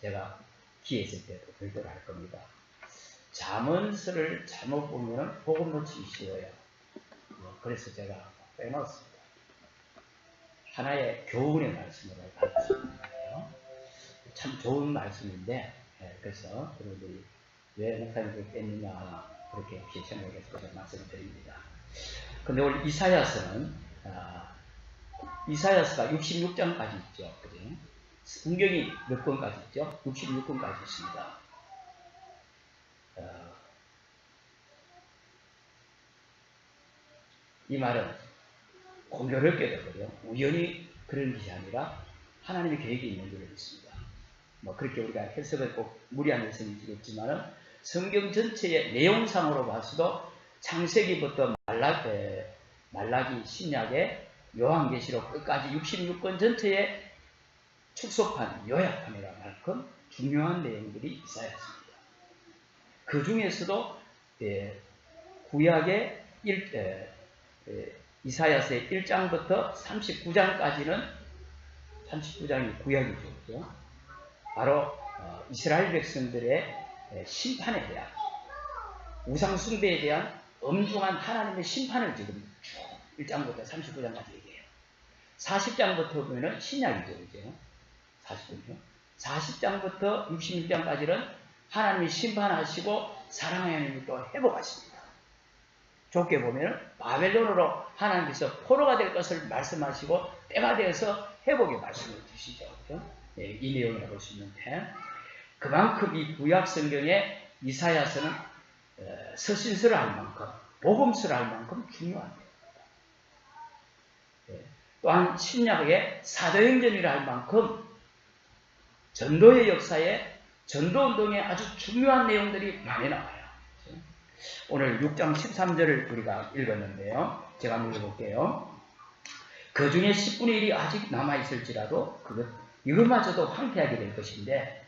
제가 기회 있을 때도 별도로 할 겁니다. 잠언서를 잘못 보면 복음 놓치기 쉬워요. 그래서 제가 빼놓았습니다. 하나의 교훈의 말씀으로 가르치는 거예요. 참 좋은 말씀인데, 그래서 여러분들이 왜 목사님을 뺐느냐 그렇게 혹시 생각해서 말씀을 드립니다. 근데 오늘 이사야서는 이사야서가 66장까지 있죠. 그죠? 성경이 몇 권까지 있죠? 66권까지 있습니다. 이 말은 공교롭게도 그래요. 우연히 그런 것이 아니라 하나님의 계획이 있는 줄 믿습니다. 뭐 그렇게 우리가 해석을 꼭 무리한 해석이 있겠지만은 성경 전체의 내용상으로 봐서도 창세기부터 말라기, 신약의 요한계시록 끝까지 66권 전체에 축소판, 요약판이라 만큼 중요한 내용들이 이사야서입니다. 그 중에서도 구약의 이사야서의 1장부터 39장까지는 39장이 구약이죠. 바로 이스라엘 백성들의 심판에 대한, 우상숭배에 대한 엄중한 하나님의 심판을 지금 1장부터 39장까지 얘기해요. 40장부터 보면은 신약이죠. 그죠? 40장부터 66장까지는 하나님이 심판하시고 사랑의 하나님이 또 회복하십니다. 좋게 보면 바벨론으로 하나님께서 포로가 될 것을 말씀하시고 때가 되어서 회복의 말씀을 주시죠. 이 내용이라고 볼 수 있는데, 그만큼 이 구약 성경의 이사야서는 서신서를 할 만큼, 복음서를 할 만큼 중요합니다. 또한 신약의 사도행전이라 할 만큼 전도의 역사에, 전도운동에 아주 중요한 내용들이 많이 나와요. 오늘 6장 13절을 우리가 읽었는데요. 제가 한번 읽어볼게요. 그 중에 10분의 1이 아직 남아있을지라도 이것마저도 황폐하게 될 것인데,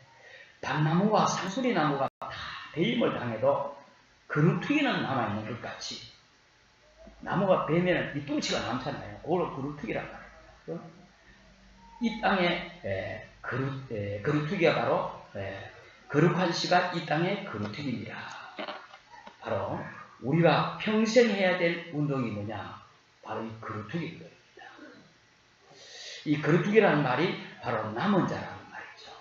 밤나무와 상수리나무가 다 배임을 당해도 그루트기는 남아있는 것 같이, 나무가 베면 밑둥치가 남잖아요. 그걸 그루트기란 말이에요. 이 땅에 그루트기가 바로 거룩한 씨가 이 땅의 그루트기입니다. 바로 우리가 평생 해야 될 운동이 뭐냐? 바로 이 거루투기인 겁니다. 이 거루투기라는 말이 바로 남은 자라는 말이죠.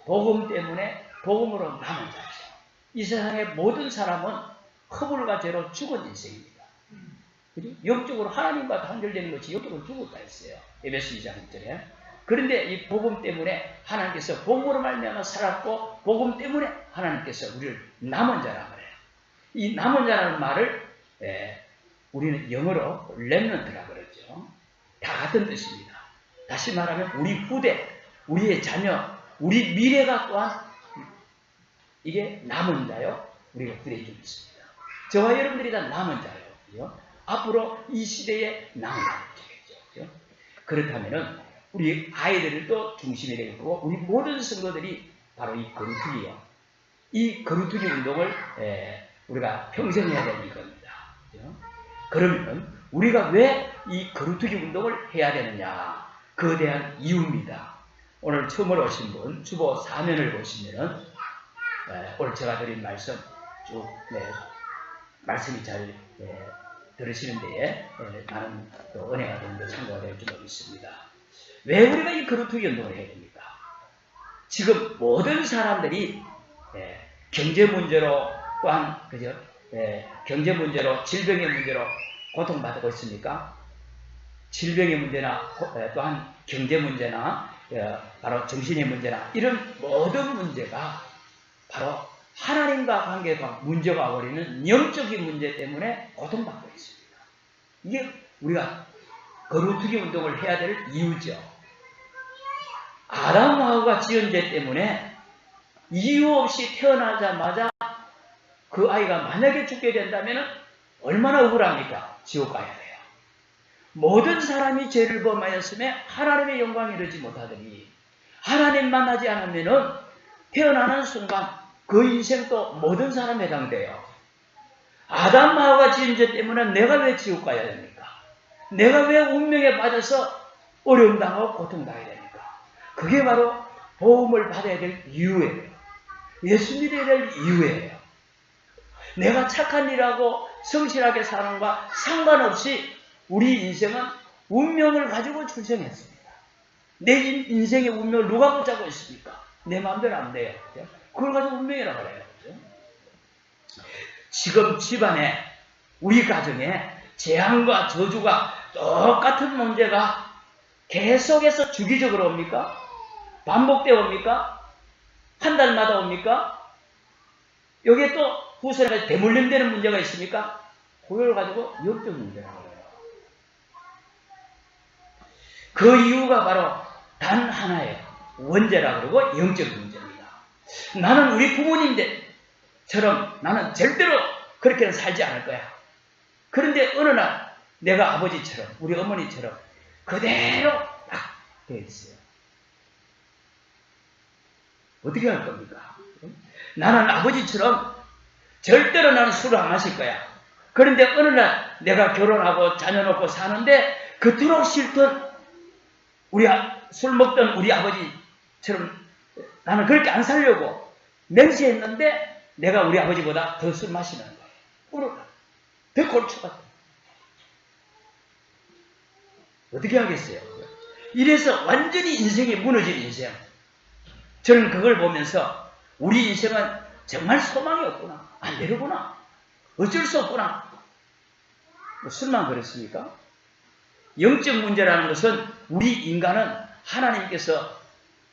복음 때문에, 복음으로 남은 자죠. 이 세상의 모든 사람은 허물과 죄로 죽은 인생입니다. 그죠? 영적으로 하나님과 단절되는 것이 영적으로 죽었다 했어요. 에베소 2장 1절에. 그런데 이 복음 때문에 하나님께서 복음으로 말미암아 살았고, 복음 때문에 하나님께서 우리를 남은 자라 말해요. 이 남은 자라는 말을 우리는 영어로 렘넌트라 그러죠. 다 같은 뜻입니다. 다시 말하면 우리 후대, 우리의 자녀, 우리 미래가 또한 이게 남은 자요. 우리가 후대에 좀 있습니다. 저와 여러분들이 다 남은 자예요. 앞으로 이 시대에 남은 자겠죠. 그렇다면은 우리 아이들을 또 중심에 되고 우리 모든 성도들이 바로 이 거루투기요. 이 거루투기 운동을 우리가 평생 해야 되는 겁니다. 그러면 우리가 왜 이 거루투기 운동을 해야 되느냐? 그에 대한 이유입니다. 오늘 처음으로 오신 분, 주보 사면을 보시면은 오늘 제가 드린 말씀 쭉 말씀이 잘 들으시는 데에 많은 또 은혜가 되는 데 참고가 될 줄 믿습니다. 왜 우리가 이 거루투기 운동을 해야 됩니까? 지금 모든 사람들이 경제 문제로 또한 그죠? 경제 문제로, 질병의 문제로 고통받고 있습니까? 질병의 문제나 또한 경제 문제나 바로 정신의 문제나 이런 모든 문제가 바로 하나님과 관계가 문제가 버리는 영적인 문제 때문에 고통받고 있습니다. 이게 우리가 거루투기 운동을 해야 될 이유죠. 아담과 하와가 지은 죄 때문에 이유 없이 태어나자마자 그 아이가 만약에 죽게 된다면 얼마나 억울합니까? 지옥 가야 돼요. 모든 사람이 죄를 범하였음에 하나님의 영광에 이르지 못하더니 하나님 만나지 않으면 태어나는 순간 그 인생도 모든 사람에 해당돼요. 아담과 하와가 지은 죄 때문에 내가 왜 지옥 가야 됩니까? 내가 왜 운명에 빠져서 어려움 당하고 고통 당해야 됩니까? 그게 바로 보험을 받아야 될 이유예요. 예수 믿어야 될 이유예요. 내가 착한 일하고 성실하게 사는 것과 상관없이 우리 인생은 운명을 가지고 출생했습니다. 내 인생의 운명을 누가 붙잡고 있습니까? 내 마음대로 안 돼요. 그걸 가지고 운명이라고 해요. 지금 집안에 우리 가정에 재앙과 저주가 똑같은 문제가 계속해서 주기적으로 옵니까? 반복되어 옵니까? 한 달마다 옵니까? 여기에 또 후손에 대물림되는 문제가 있습니까? 그걸 가지고 영적 문제라고 해요. 그 이유가 바로 단 하나예요. 원죄라 그러고 영적 문제입니다. 나는 우리 부모님들처럼 나는 절대로 그렇게는 살지 않을 거야. 그런데 어느 날 내가 아버지처럼 우리 어머니처럼 그대로 딱 되어 있어요. 어떻게 할 겁니까? 나는 아버지처럼 절대로 나는 술을 안 마실 거야. 그런데 어느 날 내가 결혼하고 자녀 놓고 사는데 그토록 싫던 술 먹던 우리 아버지처럼 나는 그렇게 안 살려고 맹세했는데 내가 우리 아버지보다 더 술 마시는 거예요. 더 골초가 돼. 어떻게 하겠어요? 이래서 완전히 인생이 무너진 인생. 저는 그걸 보면서 우리 인생은 정말 소망이 없구나. 안 되려구나. 어쩔 수 없구나. 뭐 술만 그렇습니까? 영적 문제라는 것은 우리 인간은 하나님께서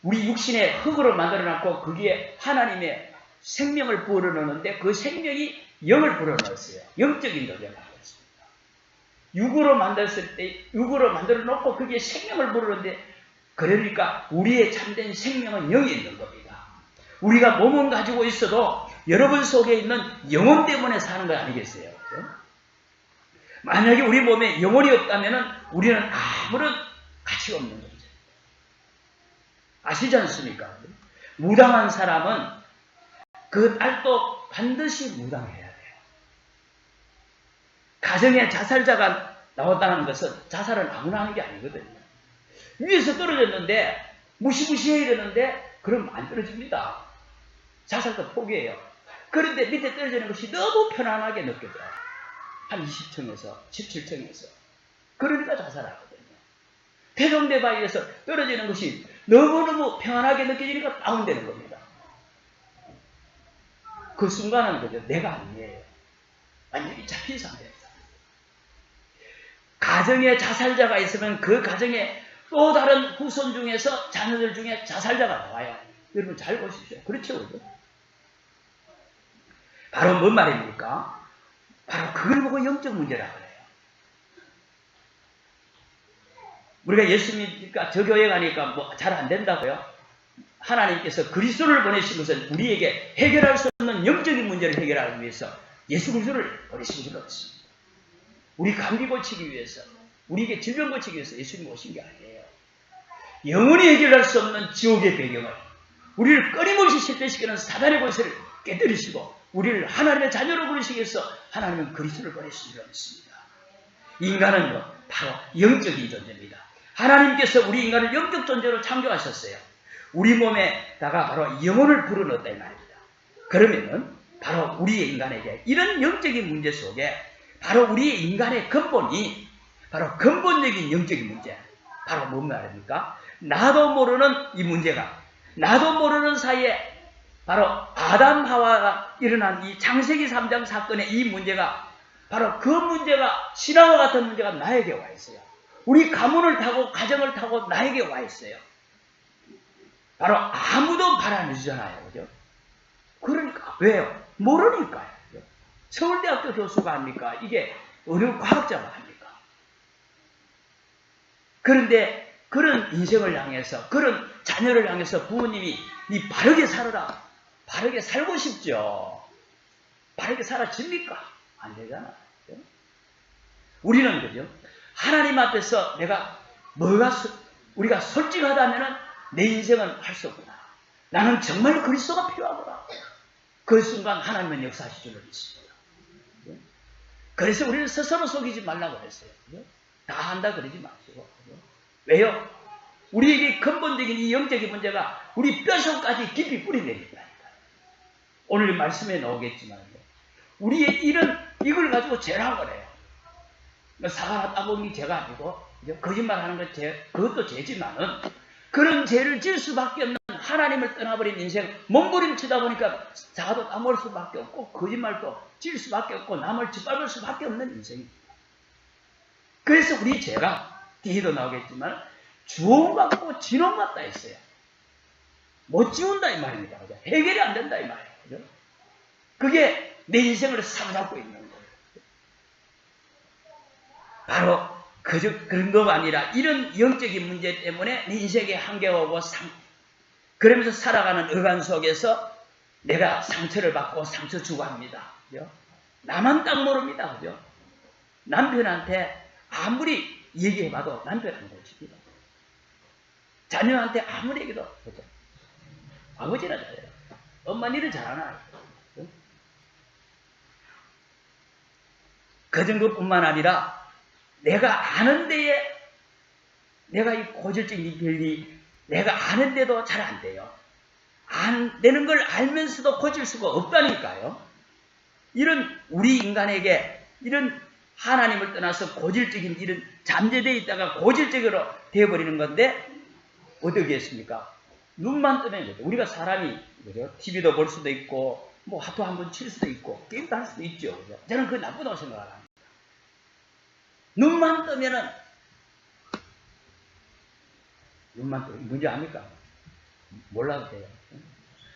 우리 육신의 흙으로 만들어놨고 거기에 하나님의 생명을 불어넣는데 그 생명이 영을 불어넣었어요. 영적인 존재가 되었습니다. 육으로 만들었을 때 육으로 만들어 놓고 거기에 생명을 불어넣는데 그러니까 우리의 참된 생명은 영이 있는 겁니다. 우리가 몸은 가지고 있어도 여러분 속에 있는 영혼 때문에 사는 거 아니겠어요? 그렇죠? 만약에 우리 몸에 영혼이 없다면 우리는 아무런 가치가 없는 거죠. 아시지 않습니까? 무당한 사람은 그 딸도 반드시 무당해야 돼요. 가정에 자살자가 나왔다는 것은 자살은 아무나 하는 게 아니거든요. 위에서 떨어졌는데 무시무시해 이러는데 그럼 안 떨어집니다. 자살도 포기해요. 그런데 밑에 떨어지는 것이 너무 편안하게 느껴져요. 한 20층에서 17층에서 그러니까 자살하거든요. 태종대 바위에서 떨어지는 것이 너무너무 평안하게 느껴지니까 다운되는 겁니다. 그 순간은 그죠. 내가 아니에요. 완전히 잡힌 상태입니다. 가정에 자살자가 있으면 그 가정에 또 다른 후손 중에서 자녀들 중에 자살자가 나와요. 여러분 잘 보십시오. 그렇죠? 그죠? 바로 뭔 말입니까? 바로 그걸 보고 영적 문제라고 그래요. 우리가 예수 믿으니까 저 교회 가니까 뭐 잘 안 된다고요? 하나님께서 그리스도를 보내신 것은 우리에게 해결할 수 없는 영적인 문제를 해결하기 위해서 예수 그리스도를 보내신 줄 없습니다. 우리 감기 고치기 위해서, 우리에게 질병 고치기 위해서 예수님이 오신 게 아니에요. 영원히 해결할 수 없는 지옥의 배경을 우리를 끊임없이 실패시키는 사단의 권세를 깨뜨리시고 우리를 하나님의 자녀로 부르시기 위해서 하나님은 그리스도를 보내신 줄 믿습니다. 인간은 바로 영적인 존재입니다. 하나님께서 우리 인간을 영적 존재로 창조하셨어요. 우리 몸에다가 바로 영혼을 불어넣었다 이 말입니다. 그러면은 바로 우리의 인간에게 이런 영적인 문제 속에 바로 우리의 인간의 근본이 바로 근본적인 영적인 문제 바로 뭔 말입니까? 나도 모르는 이 문제가 나도 모르는 사이에 바로 아담 하와가 일어난 이 창세기 3장 사건의 이 문제가 바로 그 문제가 신화와 같은 문제가 나에게 와 있어요. 우리 가문을 타고 가정을 타고 나에게 와 있어요. 바로 아무도 말 안 해주잖아요. 그죠? 그러니까 왜요? 모르니까요. 그죠? 서울대학교 교수가 합니까? 이게 어느 과학자가 합니까? 그런데 그런 인생을 향해서 그런 자녀를 향해서 부모님이 니 바르게 살아라. 바르게 살고 싶죠. 바르게 살아집니까? 안 되잖아요. 그죠? 우리는 그죠? 하나님 앞에서 우리가 솔직하다면은 내 인생은 할 수 없구나. 나는 정말 그리스도가 필요하구나. 그 순간 하나님은 역사하실 줄로 믿습니다. 그래서 우리는 스스로 속이지 말라고 그랬어요. 다 한다 그러지 마시고. 왜요? 우리에게 근본적인 이 영적인 문제가 우리 뼛속까지 깊이 뿌리내린다니까. 오늘 말씀에 나오겠지만 우리의 이걸 가지고 죄라고 그래요. 사과 하나 따먹는 게 죄가 아니고 거짓말하는 것 그것도 죄지만은 그런 죄를 질 수밖에 없는 하나님을 떠나버린 인생 몸부림치다 보니까 사과도 따먹을 수밖에 없고 거짓말도 질 수밖에 없고 남을 짓밟을 수밖에 없는 인생입니다. 그래서 우리 죄가 뒤에도 나오겠지만 주원받고 진원받다 했어요. 못 지운다 이 말입니다. 그죠? 해결이 안 된다 이 말이에요. 그죠? 그게 내 인생을 사로잡고 있는 거예요. 바로 그런 거가 아니라 이런 영적인 문제 때문에 내 인생에 한계가 오고 그러면서 살아가는 어간 속에서 내가 상처를 받고 상처 주고 합니다. 그죠? 나만 딱 모릅니다. 그죠? 남편한테 아무리 얘기해봐도 남편은 모릅니다. 자녀한테 아무리 얘기도 그죠? 아버지나 잘해요. 엄마는 일을 잘하나. 그죠? 그 정도뿐만 아니라 내가 아는 데에 내가 이 고질적인 별이 내가 아는데도 잘 안 돼요. 안 되는 걸 알면서도 고칠 수가 없다니까요. 이런 우리 인간에게 이런 하나님을 떠나서 고질적인 이런 잠재되어 있다가 고질적으로 되어버리는 건데 어떻게 했습니까? 눈만 뜨면 그죠? 우리가 사람이 그죠? TV도 볼 수도 있고 뭐 하도 한번 칠 수도 있고 게임도 할 수도 있죠. 그죠? 저는 그게 나쁘다고 생각을 합니다. 눈만 뜨면은 눈만 뜨면 뭔지 압니까? 몰라도 돼요.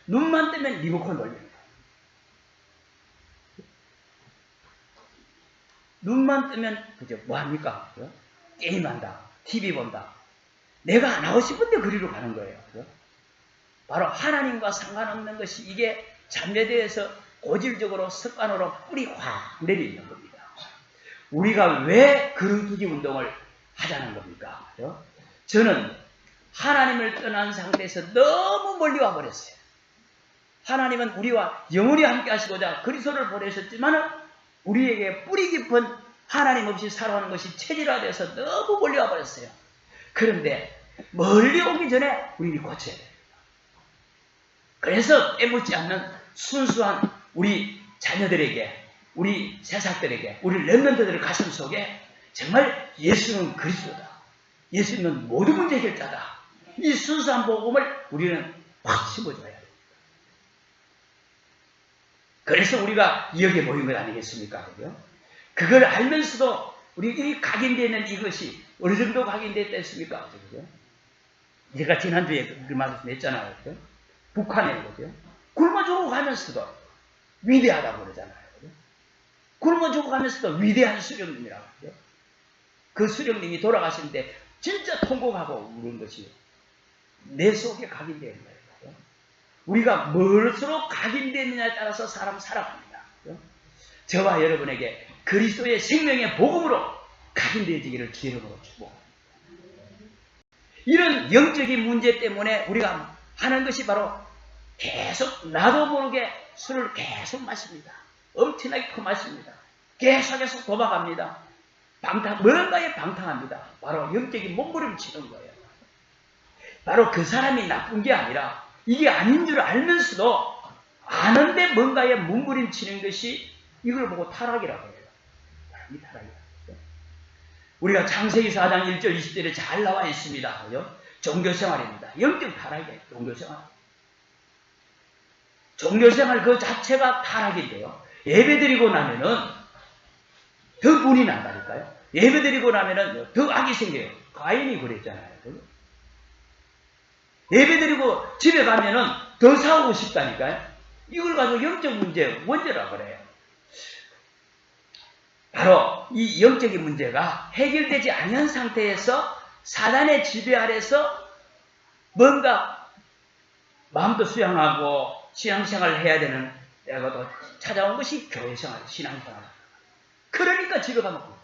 눈만 뜨면 리모컨 돌립니다. 눈만 뜨면 그죠? 뭐 합니까? 그죠? 게임한다, TV 본다. 내가 안 하고 싶은데 그리로 가는 거예요. 그죠? 바로 하나님과 상관없는 것이 이게 잠재되어서 고질적으로 습관으로 뿌리 확 내리는 겁니다. 우리가 왜 그루두기 운동을 하자는 겁니까? 그죠? 저는 하나님을 떠난 상태에서 너무 멀리 와버렸어요. 하나님은 우리와 영원히 함께 하시고자 그리스도를 보내셨지만 우리에게 뿌리 깊은 하나님 없이 살아가는 것이 체질화돼서 너무 멀리 와버렸어요. 그런데 멀리 오기 전에 우리는 고쳐야 됩니다. 그래서 깨묻지 않는 순수한 우리 자녀들에게 우리 새싹들에게 우리 렘넌트들의 가슴 속에 정말 예수는 그리스도다. 예수는 모든 문제 해결자다. 이 순수한 복음을 우리는 확 심어줘야 됩니다. 그래서 우리가 여기에 모인 것 아니겠습니까? 그죠? 그걸 알면서도 우리 이 각인되어 있는 이것이 어느 정도 각인되어 있습니까? 그죠? 제가 지난주에 그 말씀 했잖아요. 그죠? 북한에 그죠? 굶어 죽어가면서도 위대하다고 그러잖아요. 그죠? 굶어 죽어가면서도 위대한 수령님이라고 그죠? 그 수령님이 돌아가시는데 진짜 통곡하고 우는 것이 내 속에 각인되어 있는 거예요. 그죠? 우리가 뭘수록 각인되느냐에 따라서 사람 살아갑니다. 그죠? 저와 여러분에게 그리스도의 생명의 복음으로 각인되어지기를 기름으로 축복합니다. 이런 영적인 문제 때문에 우리가 하는 것이 바로 계속 나도 모르게 술을 계속 마십니다. 엄청나게 퍼마십니다. 계속해서 도박합니다. 뭔가에 방탕합니다. 바로 영적인 몸부림치는 거예요. 바로 그 사람이 나쁜 게 아니라 이게 아닌 줄 알면서도 아는데 뭔가에 몸부림치는 것이 이걸 보고 타락이라고 해요. 이 타락이라고. 우리가 창세기 4장 1절 20절에 잘 나와 있습니다. 그죠? 종교생활입니다. 영적 타락이에요. 종교생활. 종교생활 그 자체가 타락인데요. 예배드리고 나면은 더 분이 난다니까요. 예배드리고 나면은 더 악이 생겨요. 가인이 그랬잖아요. 그죠? 예배드리고 집에 가면은 더 싸우고 싶다니까요. 이걸 가지고 영적 문제, 원죄라고 그래요. 바로 이 영적인 문제가 해결되지 않은 상태에서 사단의 지배 아래서 뭔가 마음도 수양하고 신앙생활을 해야 되는 때가 또 찾아온 것이 교회생활, 신앙생활. 그러니까 집에 가면 못한다.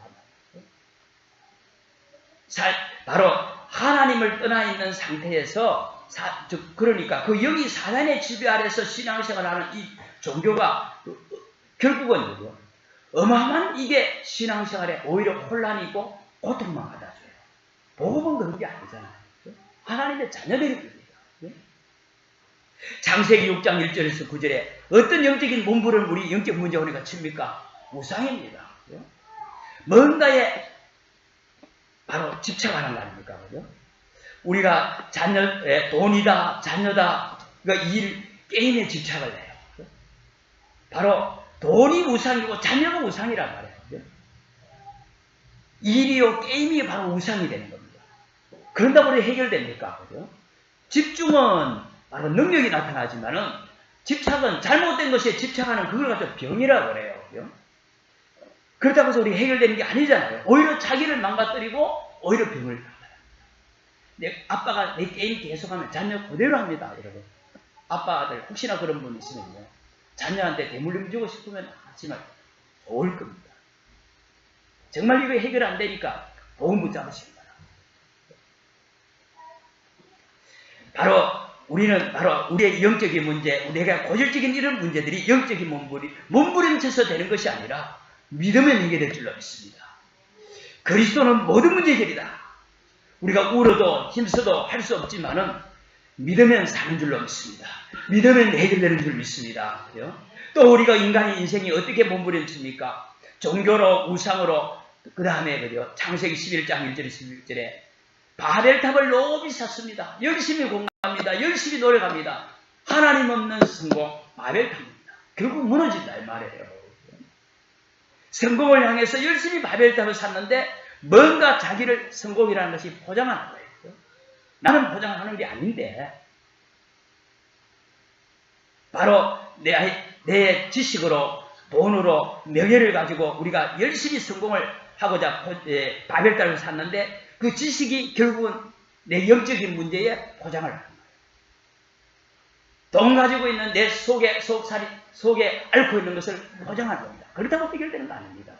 바로 하나님을 떠나 있는 상태에서 그러니까 그 영이 사단의 지배 아래서 신앙생활을 하는 이 종교가 결국은 뭐죠? 어마어마한 이게 신앙생활에 오히려 혼란이고 고통만 받아줘요. 복음은 그런 게 아니잖아요. 하나님의 자녀들이 됩니다. 창세기 6장 1절에서 9절에 어떤 영적인 몸부림을 우리 영적 문제가 우리가 칩니까? 우상입니다. 뭔가에 바로 집착하는 거 아닙니까? 그죠? 우리가 돈이다, 자녀다, 그러니까 게임에 집착을 해요. 바로 돈이 우상이고 자녀가 우상이란 말이에요. 일이요, 게임이 바로 우상이 되는 겁니다. 그런다고 우리 해결됩니까? 그죠? 집중은 바로 능력이 나타나지만은 집착은 잘못된 것에 집착하는 그걸 가지고 병이라고 그래요. 그죠? 그렇다고 해서 우리 해결되는 게 아니잖아요. 오히려 자기를 망가뜨리고 오히려 병을 받아요. 아빠가 내 게임 계속하면 자녀 그대로 합니다. 여러분. 아빠들 혹시나 그런 분 있으면요. 자녀한테 대물림 주고 싶으면 하지만 좋을 겁니다. 정말 이거 해결 안 되니까 도움 붙잡으시기 바랍니다. 바로 우리는 바로 우리의 영적인 문제, 우리가 고질적인 이런 문제들이 영적인 몸부림쳐서 되는 것이 아니라 믿으면 해결될 줄로 믿습니다. 그리스도는 모든 문제 해결이다. 우리가 울어도 힘써도 할 수 없지만은 믿으면 사는 줄로 믿습니다. 믿으면 해결되는 줄 믿습니다. 또 우리가 인간의 인생이 어떻게 몸부림칩니까? 종교로, 우상으로, 그 다음에 그죠? 창세기 11장 1절에 11절에 바벨탑을 높이 샀습니다. 열심히 공부합니다. 열심히 노력합니다. 하나님 없는 성공, 바벨탑입니다. 결국 무너진다 이 말이에요. 성공을 향해서 열심히 바벨탑을 샀는데 뭔가 자기를 성공이라는 것이 포장하는 거예요. 나는 포장하는 게 아닌데 바로 내 지식으로 돈으로 명예를 가지고 우리가 열심히 성공을 하고자 바벨탑을 샀는데 그 지식이 결국은 내 영적인 문제에 포장을 하는 거예요. 돈 가지고 있는 내 속에 앓고 있는 것을 포장하는 겁니다. 그렇다고 해결되는 거 아닙니다.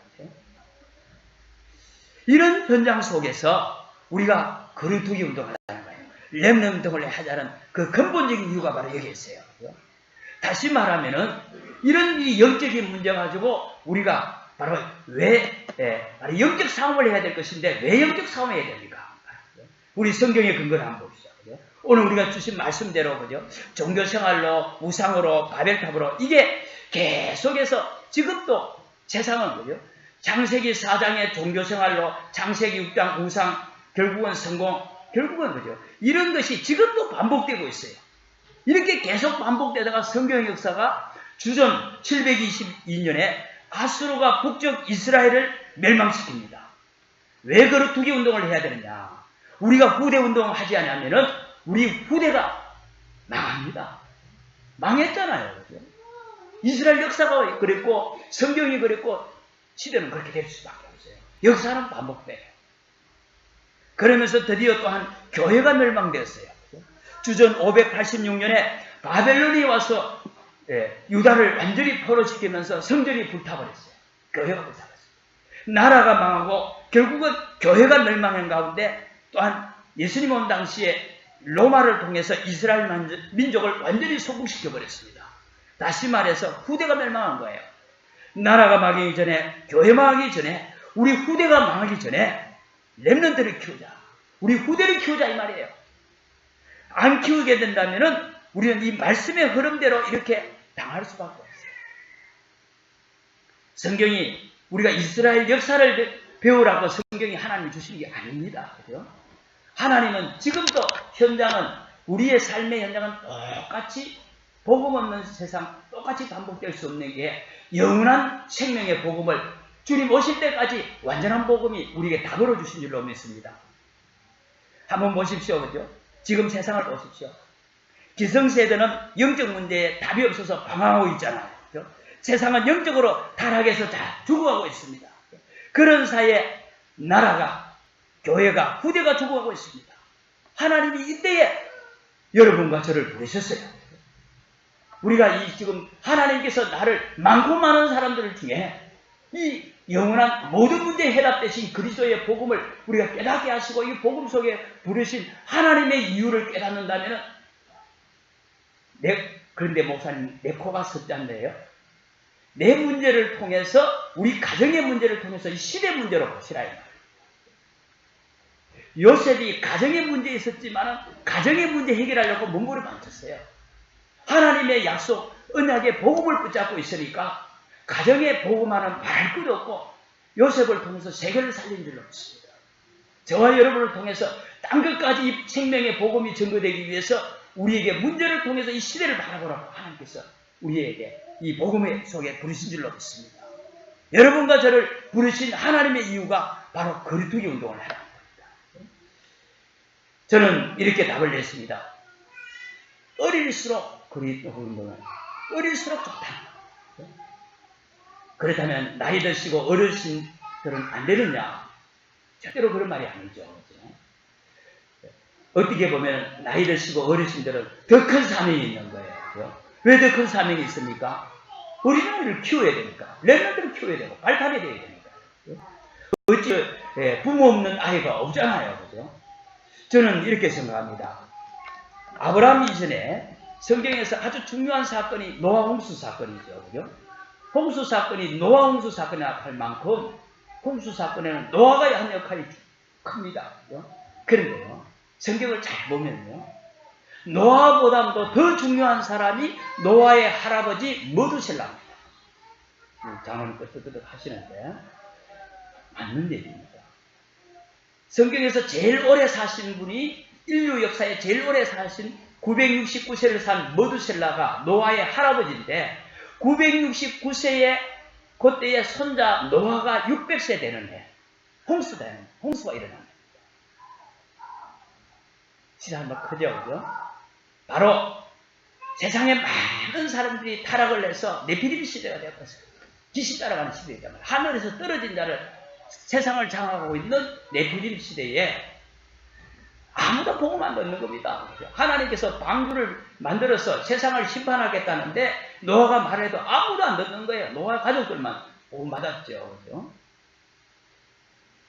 이런 현장 속에서 우리가 거리두기 운동을 하는 거예요. 렘넌트 운동을 하자는 그 근본적인 이유가 바로 여기 있어요. 다시 말하면은 이런 이 영적인 문제 가지고 우리가 바로 바로 영적 싸움을 해야 될 것인데 왜 영적 싸움을 해야 됩니까? 우리 성경의 근거를 한번 봅시다. 오늘 우리가 주신 말씀대로 그죠? 종교생활로, 우상으로, 바벨탑으로 이게 계속해서 지금도 세상은 그죠? 창세기 4장의 종교생활로, 창세기 6장 우상, 결국은 성공, 결국은 그죠? 이런 것이 지금도 반복되고 있어요. 이렇게 계속 반복되다가 성경의 역사가 주전 722년에 아수르가 북쪽 이스라엘을 멸망시킵니다. 왜 거리두기 운동을 해야 되느냐? 우리가 후대 운동을 하지 않으면은 우리 후대가 망합니다. 망했잖아요. 그죠? 이스라엘 역사가 그랬고 성경이 그랬고 시대는 그렇게 될 수밖에 없어요. 역사는 반복돼요. 그러면서 드디어 또한 교회가 멸망되었어요. 주전 586년에 바벨론이 와서 유다를 완전히 포로시키면서 성전이 불타버렸어요. 교회가 불타버렸어요. 나라가 망하고 결국은 교회가 멸망한 가운데 또한 예수님 온 당시에 로마를 통해서 이스라엘 민족을 완전히 소국시켜버렸습니다. 다시 말해서 후대가 멸망한 거예요. 나라가 망하기 전에, 교회 망하기 전에, 우리 후대가 망하기 전에 렘넌트를 키우자. 우리 후대를 키우자 이 말이에요. 안 키우게 된다면은 우리는 이 말씀의 흐름대로 이렇게 당할 수밖에 없어요. 성경이 우리가 이스라엘 역사를 배우라고 성경이 하나님이 주신 게 아닙니다. 그죠? 하나님은 지금도 현장은 우리의 삶의 현장은 똑같이 복음 없는 세상 똑같이 반복될 수 없는 게 영원한 생명의 복음을 주님 오실 때까지 완전한 복음이 우리에게 다 걸어주신 줄로 믿습니다. 한번 보십시오. 그죠? 지금 세상을 보십시오. 기성세대는 영적 문제에 답이 없어서 방황하고 있잖아요. 그죠? 세상은 영적으로 타락해서 다 죽어가고 있습니다. 그런 사이에 나라가, 교회가, 후대가 죽어가고 있습니다. 하나님이 이때에 여러분과 저를 부르셨어요. 우리가 지금 하나님께서 나를 많고 많은 사람들 중에 이 영원한 모든 문제에 해답되신 그리스도의 복음을 우리가 깨닫게 하시고 이 복음 속에 부르신 하나님의 이유를 깨닫는다면 그런데 목사님 내 코가 섭잖아요. 내 문제를 통해서 우리 가정의 문제를 통해서 이 시대 문제로 보시라. 요셉이 가정의 문제 있었지만 가정의 문제 해결하려고 몽골을 만졌어요. 하나님의 약속, 언약의 복음을 붙잡고 있으니까 가정의 복음하는 말할 것도 없고 요셉을 통해서 세계를 살린 줄 없습니다. 저와 여러분을 통해서 딴 것까지 이 생명의 복음이 전거되기 위해서 우리에게 문제를 통해서 이 시대를 바라보라고 하나님께서 우리에게 이 복음의 속에 부르신 줄로 믿습니다. 여러분과 저를 부르신 하나님의 이유가 바로 거리두기 운동을 하라는 겁니다. 저는 이렇게 답을 냈습니다. 어릴수록 거리두기 운동은 어릴수록 좋다. 그렇다면 나이 드시고 어르신들은 안 되느냐? 절대로 그런 말이 아니죠. 어떻게 보면 나이 드시고 어르신들은 더 큰 사명이 있는 거예요. 왜 더 큰 사명이 있습니까? 어린아이를 키워야 되니까, 랩런들을 키워야 되고 발달해야 되니까. 어찌 부모 없는 아이가 없잖아요. 그죠? 저는 이렇게 생각합니다. 아브라함 이전에 성경에서 아주 중요한 사건이 노아 홍수 사건이죠. 그죠? 홍수 사건이 노아 홍수 사건이라 할 만큼 홍수 사건에는 노아가 한 역할이 큽니다. 그죠? 그런데요, 성경을 잘 보면요, 노아보다도 더 중요한 사람이 노아의 할아버지 머두셀라입니다. 장로님 끄떡끄떡 하시는데 맞는 얘기입니다. 성경에서 제일 오래 사신 분이 인류 역사에 제일 오래 사신 969세를 산 머두셀라가 노아의 할아버지인데 969세에 그때의 손자 노아가 600세 되는 해 홍수가 일어납니다. 진짜 한번 크죠, 그죠? 바로 세상에 많은 사람들이 타락을 해서 네피림 시대가 되었어요. 귀신 따라가는 시대이잖아요. 하늘에서 떨어진 자를 세상을 장악하고 있는 네피림 시대에 아무도 복음 안 듣는 겁니다. 하나님께서 방주를 만들어서 세상을 심판하겠다는데 노아가 말해도 아무도 안 듣는 거예요. 노아 가족들만 복음 받았죠. 그죠?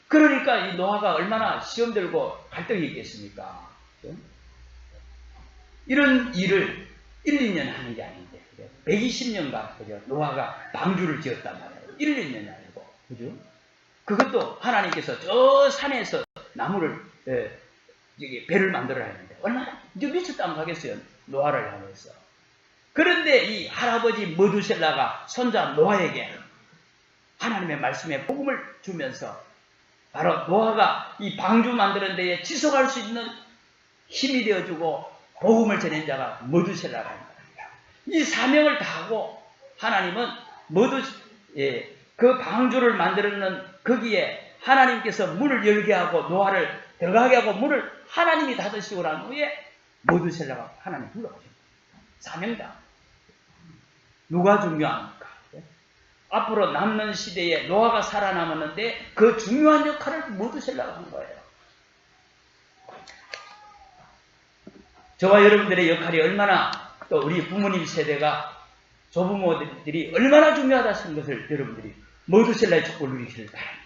그러니까 이 노아가 얼마나 시험 들고 갈등이 있겠습니까? 그죠? 이런 일을 1, 2년 하는 게 아닌데 120년간 그죠? 노아가 방주를 지었단 말이에요. 1, 2년이 아니고 그죠? 그것도 하나님께서 저 산에서 나무를 배를 만들어야 하는데 얼마나 미쳤다면 가겠어요. 노아를 향해서. 그런데 이 할아버지 머두셀라가 손자 노아에게 하나님의 말씀에 복음을 주면서 바로 노아가 이 방주 만드는 데에 지속할 수 있는 힘이 되어주고 복음을 전한 자가 머두셀라라는 겁니다. 이 사명을 다하고 하나님은 그 방주를 만드는 거기에 하나님께서 문을 열게 하고 노아를 들어가게 하고 문을 하나님이 닫으시고 난 후에 머두셀라가 하나님 불러가십니다. 사명자. 누가 중요합니까? 앞으로 남는 시대에 노아가 살아남았는데 그 중요한 역할을 머두셀라가 한 거예요. 저와 여러분들의 역할이 얼마나 또 우리 부모님 세대가 조부모들이 얼마나 중요하다는 것을 여러분들이 머두셀라의 축복을 누리기를 바랍니다.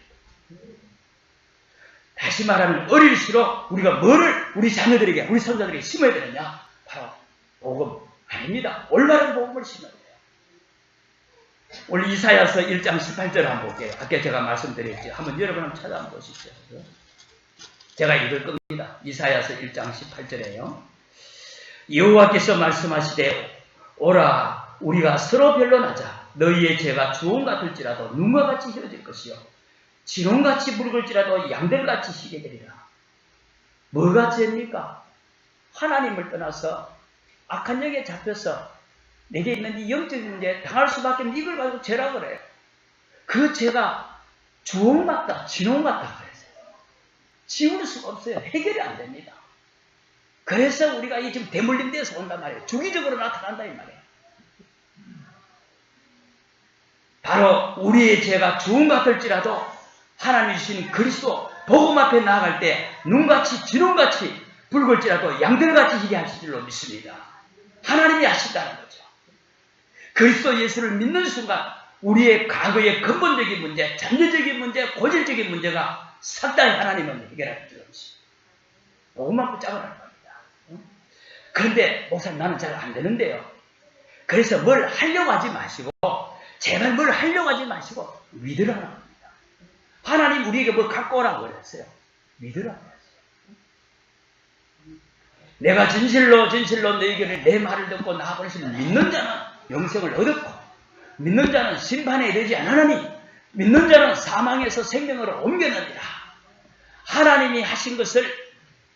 다시 말하면 어릴수록 우리가 뭐를 우리 자녀들에게 우리 손자들에게 심어야 되느냐? 바로 복음 아닙니다. 올바른 복음을 심어야 돼요. 오늘 이사야서 1장 18절 한번 볼게요. 아까 제가 말씀드렸죠. 한번 여러분 한번 찾아 한번 보시죠. 제가 읽을 겁니다. 이사야서 1장 18절에요. 여호와께서 말씀하시되 오라 우리가 서로 변론하자. 너희의 죄가 주홍 같을지라도 눈과 같이 휘어질 것이요 진홍같이 붉을지라도 양들같이 희게 되리라. 뭐가 죄입니까? 하나님을 떠나서 악한 영에 잡혀서 내게 있는 이 영적인 문제 당할 수밖에 없는 이걸 가지고 죄라 그래요. 그 죄가 주홍 같다 진홍 같다 그랬어요. 지울 수가 없어요. 해결이 안 됩니다. 그래서 우리가 이 지금 대물림 데서 온단 말이에요. 주기적으로 나타난다 이 말이에요. 바로 우리의 죄가 주홍 같을지라도 하나님 주신 그리스도 복음 앞에 나아갈 때 눈같이 진홍같이 붉을지라도 양들같이 희게 하실 줄로 믿습니다. 하나님이 하신다는 거죠. 그리스도 예수를 믿는 순간 우리의 과거의 근본적인 문제, 잠재적인 문제, 고질적인 문제가 싹다 하나님은 해결할 줄로 믿습니다. 복음만 붙잡으라는 겁니다. 그런데 목사님 나는 잘 안 되는데요. 그래서 뭘 하려고 하지 마시고 제발 뭘 하려고 하지 마시고 믿으라는 겁니다. 하나님 우리에게 뭘 갖고 오라고 그랬어요. 믿으라고 그랬어요. 내가 진실로 너희에게 내 말을 듣고 나아가시를 믿는 자는 영생을 얻었고 믿는 자는 심판에 이르지 않으니 믿는 자는 사망에서 생명으로 옮겨느니라. 하나님이 하신 것을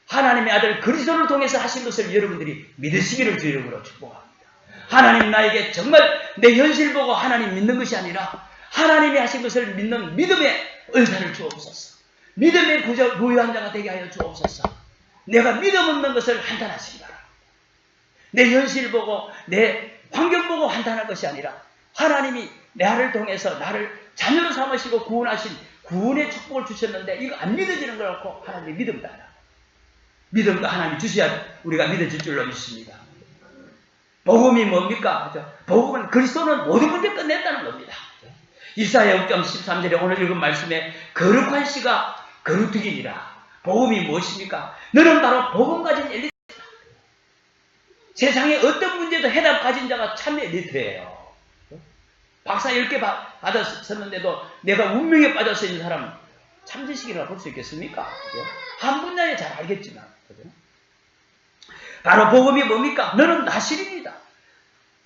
하나님의 아들 그리스도를 통해서 하신 것을 여러분들이 믿으시기를 주 이름으로 축복합니다. 하나님 나에게 정말 내 현실 보고 하나님 믿는 것이 아니라 하나님이 하신 것을 믿는 믿음의 은사를 주옵소서. 믿음의 부유한 자가 되게 하여 주옵소서. 내가 믿음 없는 것을 판단하시기 바랍니다. 내 현실 보고 내 환경 보고 판단할 것이 아니라 하나님이 나를 통해서 나를 자녀로 삼으시고 구원하신 구원의 축복을 주셨는데 이거 안 믿어지는 걸 갖고 하나님이 믿음도 하나. 믿음도 하나님이 주셔야 우리가 믿어질 줄로 믿습니다. 복음이 뭡니까? 복음은 그리스도는 모든 문제 끝냈다는 겁니다. 이사야 6장 13절에 오늘 읽은 말씀에 거룩한 씨가 거룩득이니라. 복음이 무엇입니까? 너는 바로 복음 가진 엘리트다. 세상에 어떤 문제도 해답 가진 자가 참 엘리트예요. 박사 10개 받았었는데도 내가 운명에 빠져서 있는 사람 참지식이라고 볼 수 있겠습니까? 한 분야에 잘 알겠지만. 바로 복음이 뭡니까? 너는 나실입니다.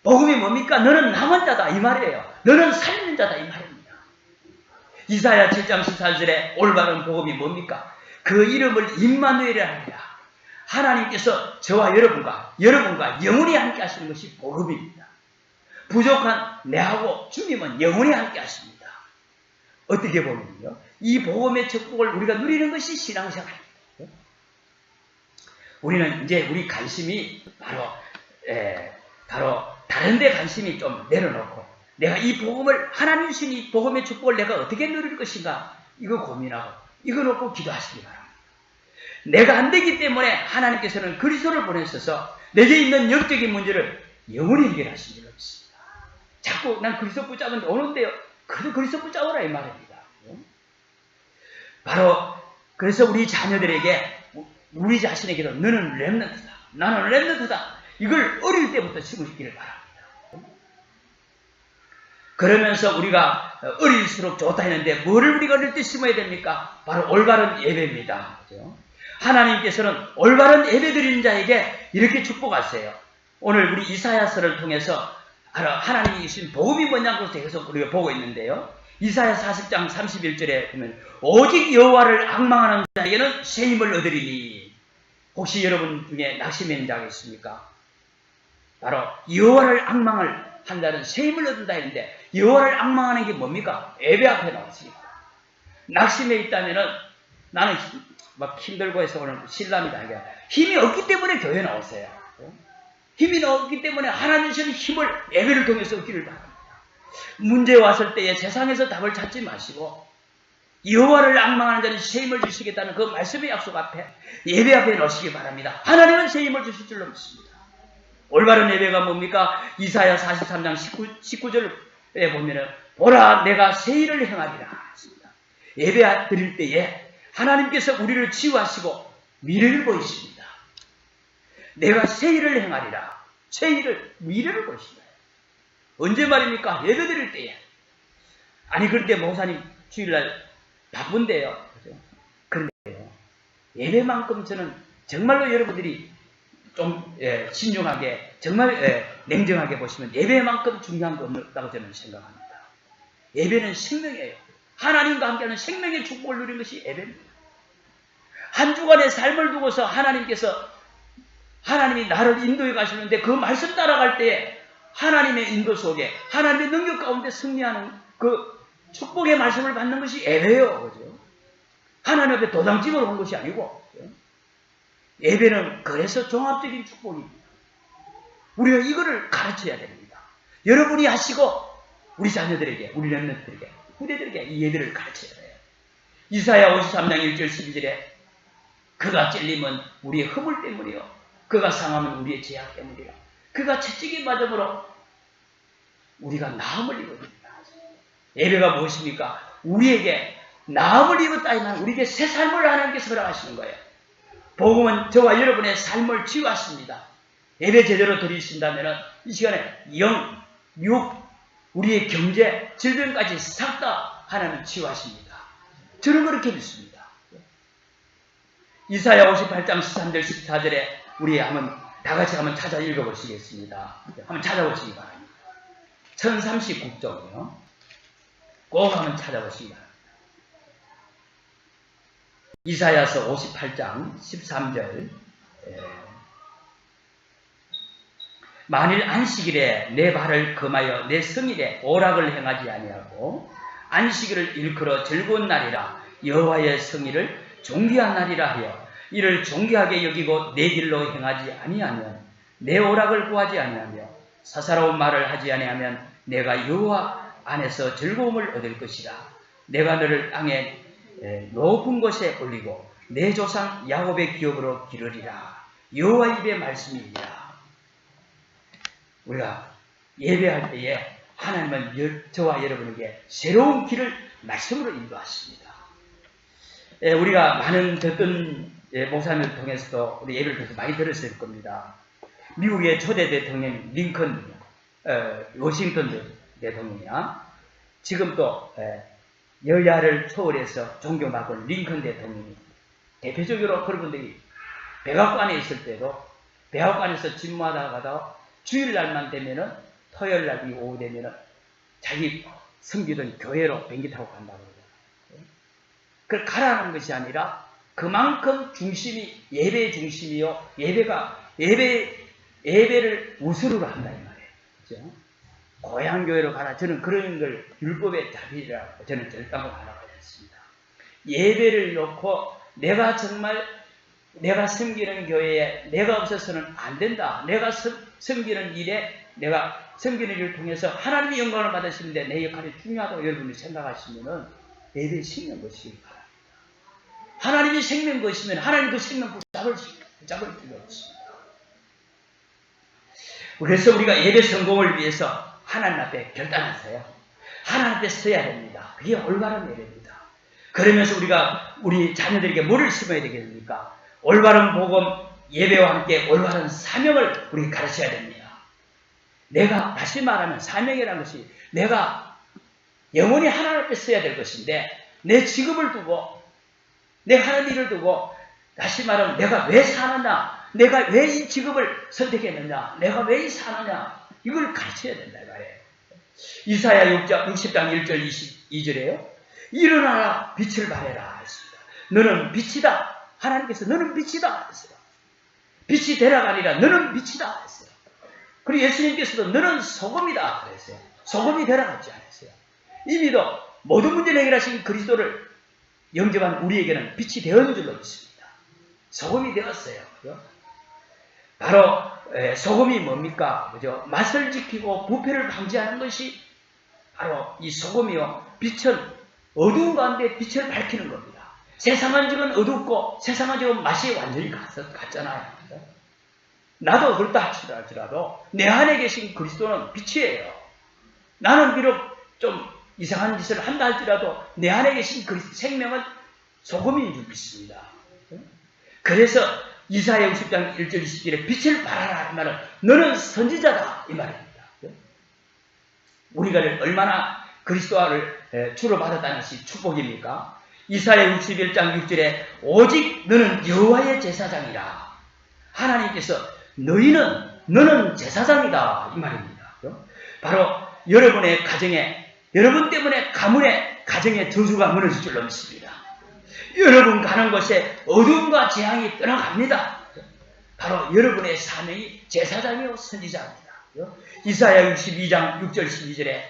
복음이 뭡니까? 너는 남은 자다 이 말이에요. 너는 살리는 자다 이 말입니다. 이사야 7장 14절에 올바른 복음이 뭡니까? 그 이름을 임마누엘이라 하니라. 하나님께서 저와 여러분과 영원히 함께 하시는 것이 복음입니다. 부족한 내하고 주님은 영원히 함께 하십니다. 어떻게 보면요? 이 복음의 축복을 우리가 누리는 것이 신앙생활입니다. 우리는 이제 우리 관심이 바로 다른 데 관심이 좀 내려놓고 내가 이 복음을 하나님 주신 이 복음의 축복을 내가 어떻게 누릴 것인가 이거 고민하고 이거 놓고 기도하시기 바랍니다. 내가 안 되기 때문에 하나님께서는 그리스도를 보내셔서 내게 있는 영적인 문제를 영원히 해결하신 줄 믿습니다. 자꾸 난 그리스도 붙잡은데 오는데요. 그래도 그리스도 붙잡으라 이 말입니다. 바로 그래서 우리 자녀들에게 우리 자신에게도 너는 렘넌트다. 나는 렘넌트다. 이걸 어릴 때부터 심으시기를 바랍니다. 그러면서 우리가 어릴수록 좋다 했는데 뭐를 우리가 어릴 때 심어야 됩니까? 바로 올바른 예배입니다. 그렇죠? 하나님께서는 올바른 예배 드리는 자에게 이렇게 축복하세요. 오늘 우리 이사야서를 통해서 하나님이 주신 복음이 뭐냐고 계속 우리가 보고 있는데요. 이사야 40장 31절에 보면 오직 여호와를 앙망하는 자에게는 새 힘을 얻으리니. 혹시 여러분 중에 낙심한 자가 있습니까? 바로 여호와를 앙망을 한다는 새 힘을 얻는다 했는데 여호와를 앙망하는 게 뭡니까? 예배 앞에 나왔습니다. 낙심해 있다면은 나는 막 힘들고 해서 오늘 신람이다. 힘이 없기 때문에 교회에 나왔어요. 힘이 없기 때문에 하나님 주시는 힘을 예배를 통해서 얻기를 바랍니다. 문제 왔을 때에 세상에서 답을 찾지 마시고 여호와를 앙망하는 자는 새 힘을 주시겠다는 그 말씀의 약속 앞에 예배 앞에 놓으시기 바랍니다. 하나님은 새 힘을 주실 줄로 믿습니다. 올바른 예배가 뭡니까? 이사야 43장 19절에 보면은 보라 내가 새 일을 행하리라 했습니다. 예배 드릴 때에 하나님께서 우리를 치유하시고 미래를 보이십니다. 내가 새 일을 행하리라. 새 일을 미래를 보이십니다. 언제 말입니까? 예배 드릴 때에. 아니 그런데 목사님 주일날 바쁜데요. 그런데요. 예배만큼 저는 정말로 여러분들이 좀 신중하게 정말 냉정하게 보시면 예배만큼 중요한 거 없다고 저는 생각합니다. 예배는 생명이에요. 하나님과 함께하는 생명의 축복을 누린 것이 예배입니다. 한 주간의 삶을 두고서 하나님이 나를 인도해 가시는데 그 말씀 따라갈 때에 하나님의 인도 속에 하나님의 능력 가운데 승리하는 그 축복의 말씀을 받는 것이 예배예요. 그죠? 하나님 앞에 도장집으로 온 것이 아니고 예배는 그래서 종합적인 축복입니다. 우리가 이거를 가르쳐야 됩니다. 여러분이 하시고 우리 자녀들에게, 우리 렘넌트들에게, 후대들에게 이 예배를 가르쳐야 돼요. 이사야 53장 1절 12절에 그가 찔림은 우리의 허물 때문이요 그가 상함은 우리의 죄악 때문이라. 그가 채찍에 맞음으로 우리가 나음을 입었습니다. 예배가 무엇입니까? 우리에게 나음을 입었다 하면 우리에게 새 삶을 하나님께서 허락하시는 거예요. 복음은 저와 여러분의 삶을 치유하십니다. 예배 제대로 드리신다면 이 시간에 영, 육, 우리의 경제, 질병까지 싹 다 하나님 치유하십니다. 저는 그렇게 믿습니다. 이사야 58장 13절 14절에 우리 한번 다 같이 한번 찾아 읽어보시겠습니다. 한번 찾아보시기 바랍니다. 1039쪽이요. 꼭 한번 찾아보시기 바랍니다. 이사야서 58장 13절. 만일 안식일에 내 발을 금하여 내 성일에 오락을 행하지 아니하고 안식일을 일컬어 즐거운 날이라 여호와의 성일을 존귀한 날이라 하여 이를 존귀하게 여기고 내 길로 행하지 아니하면 내 오락을 구하지 아니하며 사사로운 말을 하지 아니하면 내가 여호와 안에서 즐거움을 얻을 것이라. 내가 너를 땅에 높은 곳에 올리고 내 조상 야곱의 기업으로 기르리라. 여호와 입의 말씀입니다. 우리가 예배할 때에 하나님은 저와 여러분에게 새로운 길을 말씀으로 인도하십니다. 우리가 많은 듣던 목사님을 통해서도 우리 예배를 통해서 많이 들었을 겁니다. 미국의 초대 대통령 링컨, 워싱턴 대통령이야. 지금 또 여야를 초월해서 존경받은 링컨 대통령이 대표적으로 그런 분들이 백악관에 있을 때도 백악관에서 집무하다가도 주일날만 되면은 토요일날 오후 되면은 자기 섬기던 교회로 비행기 타고 간다고 그러죠. 그걸 가라는 것이 아니라 그만큼 중심이 예배의 중심이요. 예배를 우선으로 한다 이 말이에요. 그렇죠? 고향교회로 가라. 저는 그런 걸 율법의 자비라고 저는 절대로 하라고 했습니다. 예배를 놓고 내가 정말 내가 섬기는 교회에 내가 없어서는 안 된다. 내가 섬기는 일에 내가 섬기는 일을 통해서 하나님의 영광을 받으시는데 내 역할이 중요하다고 여러분이 생각하시면은 예배에 심는 것이기 바랍니다. 하나님이 생명 것이면 하나님 그 생명 붙잡을 필요가 없습니다. 그래서 우리가 예배 성공을 위해서 하나님 앞에 결단하세요. 하나님 앞에 서야 됩니다. 그게 올바른 예배입니다. 그러면서 우리가 우리 자녀들에게 뭐를 심어야 되겠습니까? 올바른 복음 예배와 함께 올바른 사명을 우리 가르쳐야 됩니다. 내가 다시 말하면 사명이라는 것이 내가 영원히 하나님 앞에 서야 될 것인데 내 직업을 두고 내 하는 일을 두고 다시 말하면 내가 왜 사느냐, 내가 왜 이 직업을 선택했느냐, 내가 왜 사느냐 이걸 가르쳐야 된다 말이에요. 이사야 60장 1절 22절에요. 일어나라 빛을 발해라 했습니다. 너는 빛이다. 하나님께서 너는 빛이다 했어요. 빛이 되라가 아니라 너는 빛이다 했어요. 그리고 예수님께서도 너는 소금이다 그랬어요. 소금이 되라고 하지 않았어요. 이미도 모든 문제를 해결하신 그리스도를 영접한 우리에게는 빛이 되었는 줄로 믿습니다. 소금이 되었어요. 그죠? 바로 소금이 뭡니까? 그죠? 맛을 지키고 부패를 방지하는 것이 바로 이 소금이요. 빛은 어두운 가운데 빛을 밝히는 겁니다. 세상은 지금 어둡고 세상은 지금 맛이 완전히 같잖아요. 그죠? 나도 그렇다 할지라도 내 안에 계신 그리스도는 빛이에요. 나는 비록 좀 이상한 짓을 한다 할지라도 내 안에 계신 그리스도 생명은 소금인 줄 믿습니다. 그래서 이사야 60장 1절 20절에 빛을 발하라 이 말은 너는 선지자다 이 말입니다. 우리가 얼마나 그리스도를 주로 받았다는 것이 축복입니까? 이사야 61장 6절에 오직 너는 여호와의 제사장이라. 하나님께서 너는 제사장이다 이 말입니다. 바로 여러분의 가정에 여러분 때문에 가문의 가정의 저주가 무너질 줄로 믿습니다. 여러분 가는 곳에 어둠과 재앙이 떠나갑니다. 바로 여러분의 사명이 제사장이요 선지자입니다. 이사야 62장 6절 12절에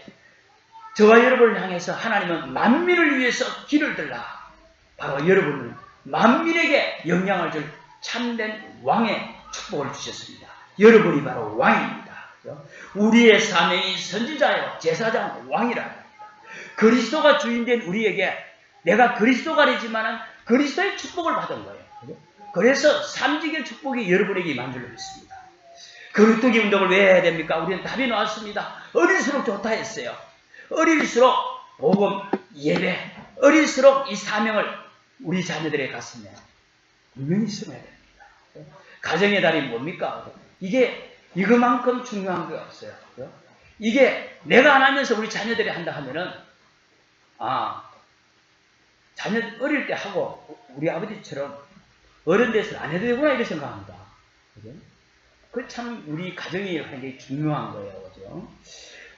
저와 여러분을 향해서 하나님은 만민을 위해서 길을 들라. 바로 여러분은 만민에게 영향을 줄 참된 왕의 축복을 주셨습니다. 여러분이 바로 왕입니다. 우리의 사명이 선지자요 제사장 왕이라 합니다. 그리스도가 주인된 우리에게 내가 그리스도가 되지만은 그리스도의 축복을 받은 거예요. 그래서 삼직의 축복이 여러분에게 임한 줄로 믿습니다. 거룩하게 운동을 왜 해야 됩니까? 우리는 답이 나왔습니다. 어릴수록 좋다 했어요. 어릴수록 복음, 예배, 어릴수록 이 사명을 우리 자녀들의 가슴에 분명히 심어야 됩니다. 가정의 달이 뭡니까? 이게 이거만큼 중요한 게 없어요. 이게 내가 안 하면서 우리 자녀들이 한다 하면은 자녀 어릴 때 하고 우리 아버지처럼 어른 돼서 안 해도 되구나 이렇게 생각합니다. 그죠? 그 참 우리 가정이 굉장히 중요한 거예요. 그죠?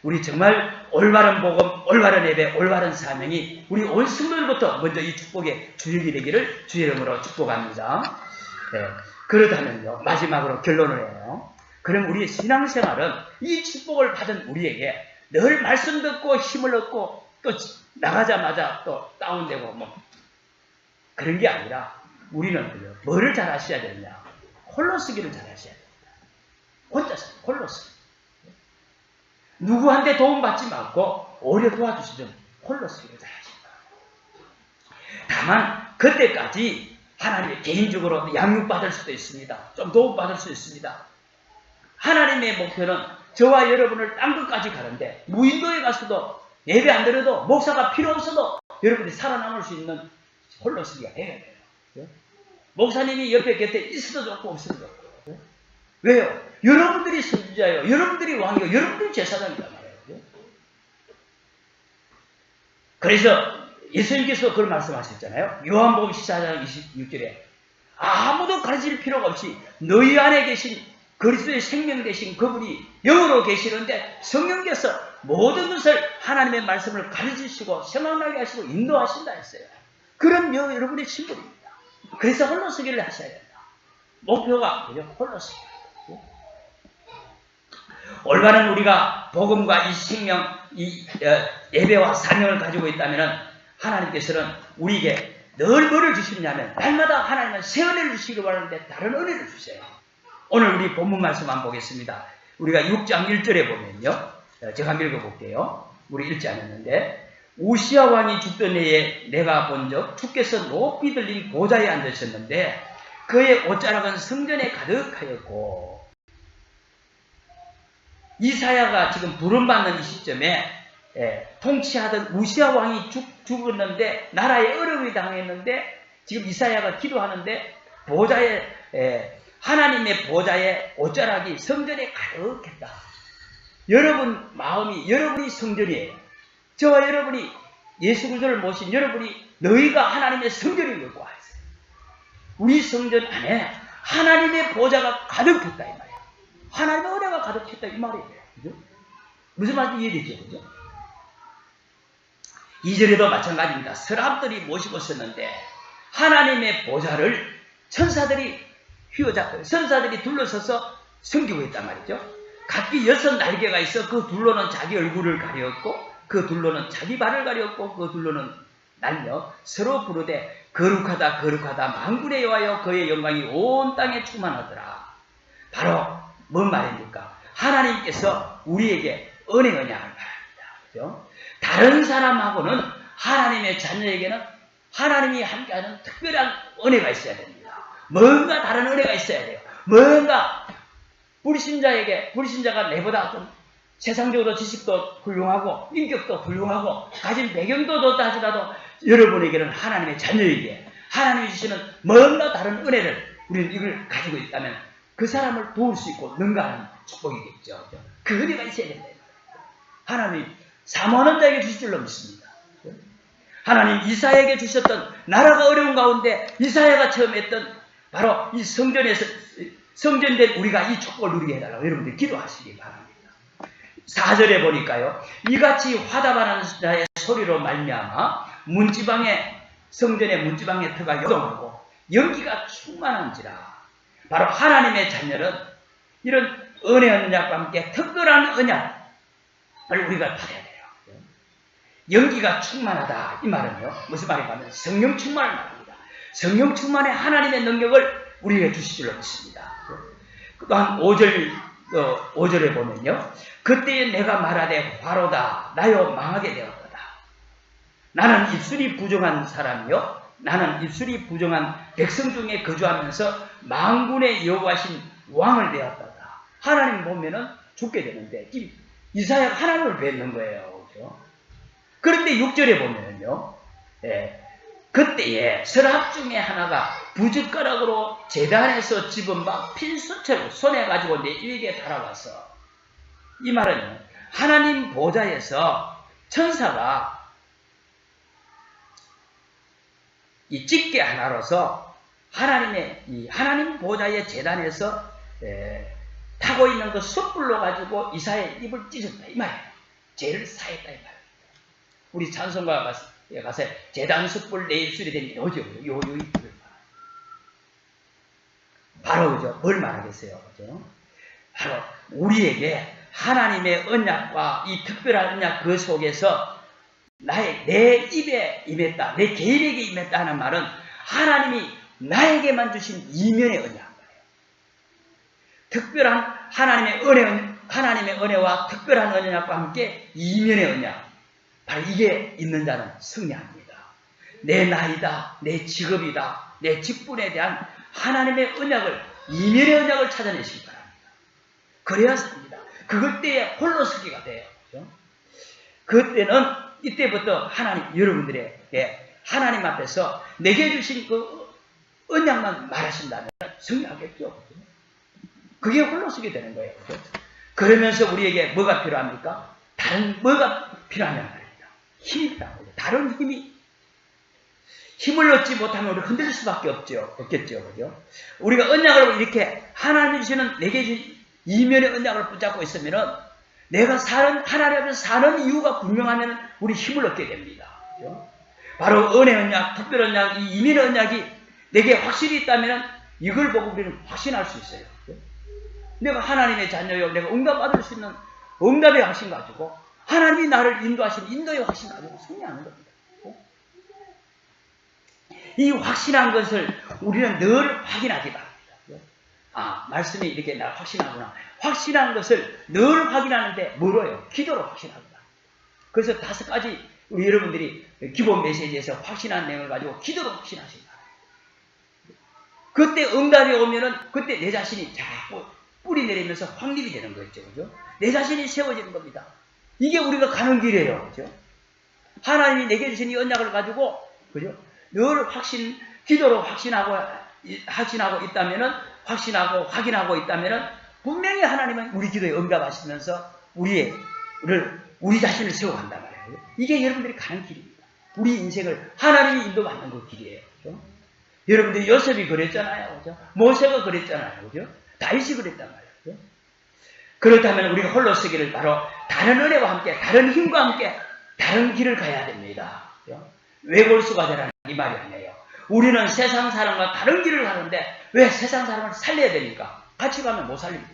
우리 정말 올바른 복음, 올바른 예배, 올바른 사명이 우리 온 성도들부터 먼저 이 축복의 주역이 되기를 주의 이름으로 축복합니다. 네. 그렇다면요, 마지막으로 결론을 해요. 그럼 우리의 신앙생활은 이 축복을 받은 우리에게 늘 말씀 듣고 힘을 얻고 또 나가자마자 또 다운되고 뭐 그런 게 아니라 우리는 뭐를 잘 하셔야 되느냐? 홀로 쓰기를 잘 하셔야 됩니다. 혼자서 홀로 쓰기. 누구한테 도움받지 말고 오히려 도와주시든 홀로 쓰기를 잘 하십니다. 다만 그때까지 하나님의 개인적으로 양육받을 수도 있습니다. 좀 도움받을 수 있습니다. 하나님의 목표는 저와 여러분을 딴 것까지 가는데 무인도에 가서도 예배 안 드려도 목사가 필요 없어도 여러분이 살아남을 수 있는 홀로 쓰기가 돼야 돼요. 목사님이 옆에 곁에 있어도 좋고 없어도 좋고. 왜요? 여러분들이 선지자예요. 여러분들이 왕이고 여러분들이 제사장이란 말이에요. 그래서 예수님께서 그걸 말씀하셨잖아요. 요한복음 14장 26절에 아무도 가르칠 필요가 없이 너희 안에 계신 그리스도의 생명 되신 그분이 영으로 계시는데 성령께서 모든 것을 하나님의 말씀을 가르치시고 생각나게 하시고 인도하신다 했어요. 그런 여러분의 친구입니다. 그래서 홀로 서기를 하셔야 된다. 목표가 홀로 서기. 올바른 우리가 복음과 이 생명, 이 예배와 사명을 가지고 있다면 하나님께서는 우리에게 늘 뭐를 주시느냐면 날마다 하나님은 새 은혜를 주시기 바라는데 다른 은혜를 주세요. 오늘 우리 본문 말씀 한번 보겠습니다. 우리가 6장 1절에 보면요. 제가 한번 읽어볼게요. 우리 읽지 않았는데 우시야 왕이 죽던 해에 내가 본 적 주께서 높이 들린 보좌에 앉으셨는데 그의 옷자락은 성전에 가득하였고 이사야가 지금 부름받는 이 시점에 통치하던 우시야 왕이 죽었는데 나라에 어려움이 당했는데 지금 이사야가 기도하는데 보좌에 하나님의 보좌에 옷자락이 성전에 가득했다. 여러분 마음이 여러분이 성전이에요. 저와 여러분이 예수 그리스도를 모신 여러분이 너희가 하나님의 성전인 걸 아세요. 우리 성전 안에 하나님의 보좌가 가득했다 이 말이에요. 하나님의 은혜가 가득했다 이 말이에요. 그죠? 무슨 말인지 이해되죠? 그죠? 2절에도 마찬가지입니다. 서랍들이 모시고 있었는데 하나님의 보좌를 천사들이 휘어잡고 천사들이 둘러서서 섬기고 있단 말이죠. 각기 6 날개가 있어 그 둘로는 자기 얼굴을 가렸고 그 둘로는 자기 발을 가렸고 그 둘로는 날며 서로 부르되 거룩하다 거룩하다 만군의 여호와여 그의 영광이 온 땅에 충만하더라. 바로 뭔 말입니까? 하나님께서 우리에게 은혜의 언약을 말합니다. 그렇죠? 다른 사람하고는 하나님의 자녀에게는 하나님이 함께하는 특별한 은혜가 있어야 됩니다. 뭔가 다른 은혜가 있어야 돼요. 뭔가 불신자가 내보다 좀 세상적으로 지식도 훌륭하고 인격도 훌륭하고 가진 배경도 좋다 하더라도 여러분에게는 하나님의 자녀에게 하나님이 주시는 뭔가 다른 은혜를 우리는 이걸 가지고 있다면 그 사람을 도울 수 있고 능가하는 축복이겠죠. 그 은혜가 있어야 된다. 하나님이 사모하는 자에게 주실 줄로 믿습니다. 하나님 이사야에게 주셨던 나라가 어려운 가운데 이사야가 처음 했던 바로 이 성전에서 성전된 우리가 이 축복을 누리게 해달라고 여러분들 기도하시기 바랍니다. 4절에 보니까요. 이같이 화답하는 자의 소리로 말미암아 성전의 문지방의 터가 요동하고 연기가 충만한지라. 바로 하나님의 자녀는 이런 은혜 언약과 함께 특별한 언약을 우리가 받아야 돼요. 연기가 충만하다 이 말은요. 무슨 말인가 하면 성령 충만을 말합니다. 성령 충만의 하나님의 능력을 우리에게 주실 줄 믿습니다. 또한 5절에 보면요. 그때에 내가 말하되 화로다 나여 망하게 되었도다. 나는 입술이 부정한 사람이요. 나는 입술이 부정한 백성 중에 거주하면서 만군의 여호와신 왕을 되었도다. 하나님 보면은 죽게 되는데 이사야가 하나님을 뵙는 거예요. 그렇죠? 그런데 6절에 보면은요. 그때에 서랍 중에 하나가 부젓가락으로 제단에서 집은 바 핀수채로 손에 가지고 내 입에 달아와서 이 말은 하나님 보좌에서 천사가 이 집게 하나로서 하나님 보좌의 제단에서 타고 있는 그 숯불로 가지고 이사의 입을 찢었다 이 말이에요. 죄를 사했다 이 말이에요. 우리 찬송가 가서 제단 숯불 내 입술이 된 요죠. 요 입술을 바로 그죠. 뭘 말하겠어요. 그죠? 바로 우리에게 하나님의 언약과 이 특별한 언약 그 속에서 내 입에 임했다. 내 개인에게 임했다 하는 말은 하나님이 나에게만 주신 이면의 언약. 특별한 하나님의 은혜와 특별한 언약과 함께 이면의 언약. 바로 이게 있는 자는 승리합니다. 내 나이다, 내 직업이다, 내 직분에 대한 하나님의 언약을, 이면의 언약을 찾아내시기 바랍니다. 그래야 삽니다. 그것 때에 홀로 서기가 돼요. 그렇죠? 그때는 이때부터 여러분들에게 하나님 앞에서 내게 주신 그 언약만 말하신다면 승리하겠죠. 그게 홀로 서게 되는 거예요. 그렇죠? 그러면서 우리에게 뭐가 필요합니까? 다른 뭐가 필요하냐 말입니다. 힘이 필요합니다. 다른 힘을 얻지 못하면 우리 흔들릴 수밖에 없겠죠. 그죠? 우리가 언약을 이렇게 하나님이 주시는 내게 주신 이면의 언약을 붙잡고 있으면은 내가 하나님 앞에서 사는 이유가 분명하면 우리 힘을 얻게 됩니다. 그죠? 바로 은혜 언약, 특별 언약, 이 이면의 언약이 내게 확실히 있다면 이걸 보고 우리는 확신할 수 있어요. 그죠? 내가 하나님의 자녀요, 내가 응답받을 수 있는 응답의 확신 가지고 하나님이 나를 인도하신 인도의 확신 가지고 승리하는 겁니다. 이 확신한 것을 우리는 늘 확인하기 바랍니다. 말씀이 이렇게 나 확신하구나. 확신한 것을 늘 확인하는데 뭐로요? 기도로 확신하구나. 그래서 5가지 우리 여러분들이 기본 메시지에서 확신한 내용을 가지고 기도로 확신하신다. 그때 응답이 오면은 그때 내 자신이 자꾸 뿌리 내리면서 확립이 되는 거죠. 그죠? 내 자신이 세워지는 겁니다. 이게 우리가 가는 길이에요. 그죠? 하나님이 내게 주신 이 언약을 가지고, 그죠? 늘 기도로 확신하고 있다면은, 확인하고 있다면은, 분명히 하나님은 우리 기도에 응답하시면서 우리 자신을 세워간단 말이에요. 이게 여러분들이 가는 길입니다. 우리 인생을 하나님이 인도받는 그 길이에요. 그죠? 여러분들이 요셉이 그랬잖아요. 그죠? 모세가 그랬잖아요. 그죠? 다윗이 그랬단 말이에요. 그죠? 그렇다면 우리가 홀로 서기를 바로 다른 은혜와 함께, 다른 힘과 함께, 다른 길을 가야 됩니다. 그죠? 외골수가 되라는 이 말이 아니에요. 우리는 세상 사람과 다른 길을 가는데 왜 세상 사람을 살려야 되니까? 같이 가면 못 살립니다.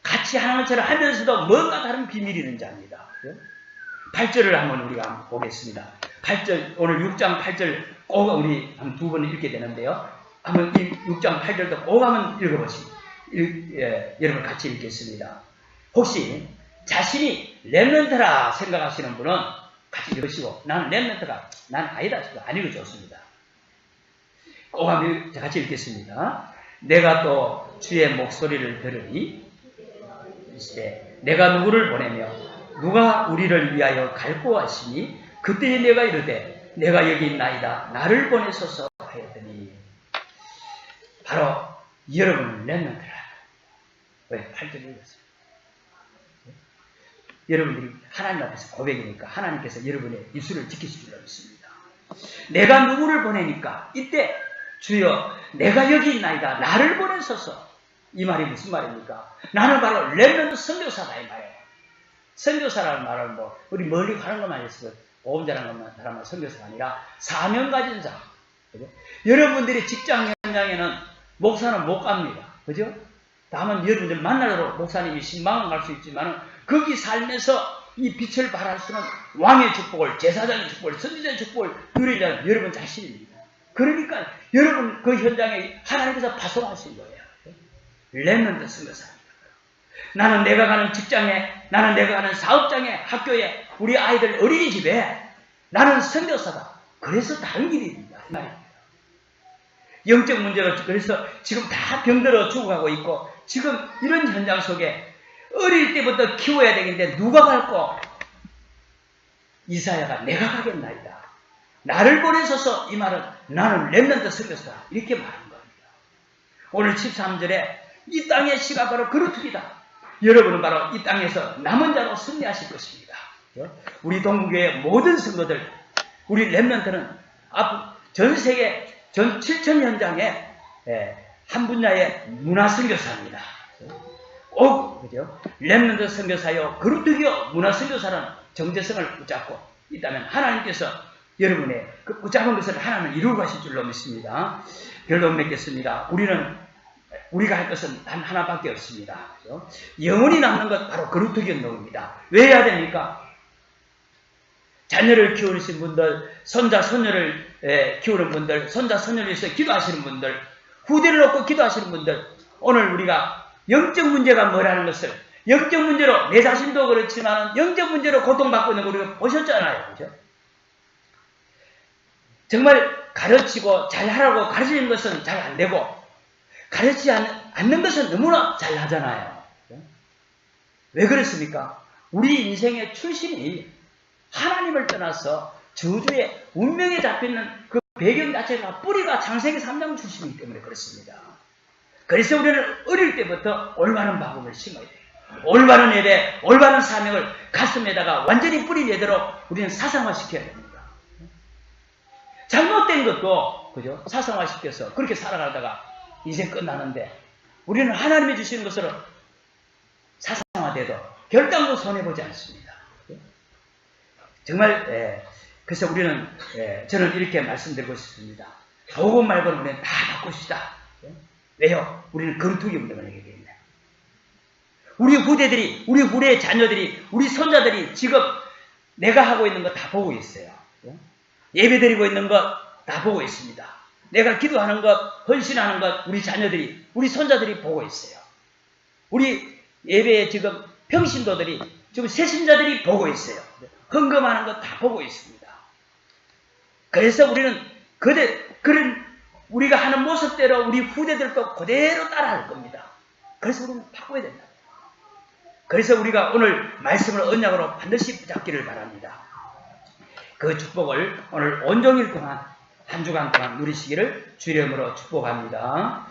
같이 하는 것처럼 하면서도 뭔가 다른 비밀이 있는지 압니다. 8절을 한번 우리가 보겠습니다. 8절, 오늘 6장 8절 꼭 우리 한 2번 읽게 되는데요. 한번 6장 8절도 꼭 한번 읽어보시죠. 여러분 같이 읽겠습니다. 혹시 자신이 렘넌트라 생각하시는 분은 같이 읽으시고, 나는 렘넌트가 난 아니다 싶어 안 읽어줬습니다. 꼭 한번 같이 읽겠습니다. 내가 또 주의 목소리를 들으니 내가 누구를 보내며 누가 우리를 위하여 갈 것이니 그때에 내가 이르되 내가 여기 있나이다 나를 보내소서 하였더니 바로 여러분은 렘넌트라. 왜? 8절 읽었어요. 여러분들이 하나님 앞에서 고백이니까 하나님께서 여러분의 입술을 지키실 줄 믿습니다. 내가 누구를 보내니까 이때 주여 내가 여기 있나이다 나를 보내소서. 이 말이 무슨 말입니까? 나는 바로 렘넌트 선교사다 이 말이에요. 선교사라는 말은 뭐 우리 멀리 가는 것만 해서 보험 잘하는 것만 사람은 선교사가 아니라 사명 가진 자. 그죠? 여러분들이 직장 현장에는 목사는 못 갑니다. 그죠? 다만 여러분들 만나러 목사님이 신방은 갈 수 있지만 거기 살면서 이 빛을 발할 수는 왕의 축복을, 제사장의 축복을, 선지자의 축복을 누리자는 여러분 자신입니다. 그러니까 여러분 그 현장에 하나님께서 파송하신 거예요. 렘넌트 선교사입니다. 나는 내가 가는 직장에, 나는 내가 가는 사업장에, 학교에, 우리 아이들 어린이집에 나는 선교사다. 그래서 다른 길입니다. 이 말입니다. 영적 문제로 그래서 지금 다 병들어 죽어가고 있고 지금 이런 현장 속에 어릴 때부터 키워야 되겠는데 누가 갈고? 이사야가 내가 가겠나이다. 나를 보내소서. 이 말은 나는 렘넌트 선교사다. 이렇게 말한 겁니다. 오늘 13절에 이 땅의 시가 바로 그렇습니다. 여러분은 바로 이 땅에서 남은 자로 승리하실 것입니다. 우리 동국의 모든 성도들, 우리 렘넌트는 전 세계 전 7천 현장에 한 분야의 문화 선교사입니다. 꼭 그죠? 렘넌트 선교사요, 거루뜨기요 문화 선교사라는 정체성을 붙잡고 있다면 하나님께서 여러분의 그 붙잡은 것을 하나는 이루고 가실 줄로 믿습니다. 별로 맺겠습니다. 우리가 할 것은 단 하나밖에 없습니다. 그죠? 영원히 남는 것 바로 거루뜨기 운동입니다. 왜 해야 됩니까? 자녀를 키우신 분들, 손자, 손녀를 키우는 분들, 손자, 손녀를 위해서 기도하시는 분들, 후대를 놓고 기도하시는 분들, 오늘 우리가 영적 문제가 뭐라는 것을, 영적 문제로 내 자신도 그렇지만 영적 문제로 고통받고 있는 거 우리가 보셨잖아요. 그죠? 정말 가르치고 잘하라고 가르치는 것은 잘 안 되고, 가르치지 않는 것은 너무나 잘 하잖아요. 왜 그렇습니까? 우리 인생의 출신이 하나님을 떠나서 저주의 운명에 잡혀있는 그 배경 자체가 뿌리가 창세기 3장 출신이기 때문에 그렇습니다. 그래서 우리는 어릴 때부터 올바른 방법을 심어야 돼요. 올바른 예배, 올바른 사명을 가슴에다가 완전히 뿌리 내도록 우리는 사상화시켜야 됩니다. 잘못된 것도 그죠? 사상화시켜서 그렇게 살아가다가 인생 끝나는데 우리는 하나님이 주시는 것으로 사상화돼도 결단도 손해보지 않습니다. 정말 그래서 우리는 저는 이렇게 말씀드리고 싶습니다. 복음 말고는 우리는 다 바꿉시다. 왜요? 우리는 거루뜨기 운동을 하게 됩니다. 우리 후대들이, 우리 후대의 자녀들이, 우리 손자들이 지금 내가 하고 있는 거 다 보고 있어요. 예배 드리고 있는 거 다 보고 있습니다. 내가 기도하는 것, 헌신하는 것, 우리 자녀들이, 우리 손자들이 보고 있어요. 우리 예배에 지금 평신도들이, 지금 새신자들이 보고 있어요. 헌금하는 것 다 보고 있습니다. 그래서 우리는 그런 우리가 하는 모습대로 우리 후대들도 그대로 따라할 겁니다. 그래서 우리는 바꿔야 된다. 그래서 우리가 오늘 말씀을 언약으로 반드시 붙잡기를 바랍니다. 그 축복을 오늘 온종일 동안 한 주간 동안 누리시기를 주의 이름으로 축복합니다.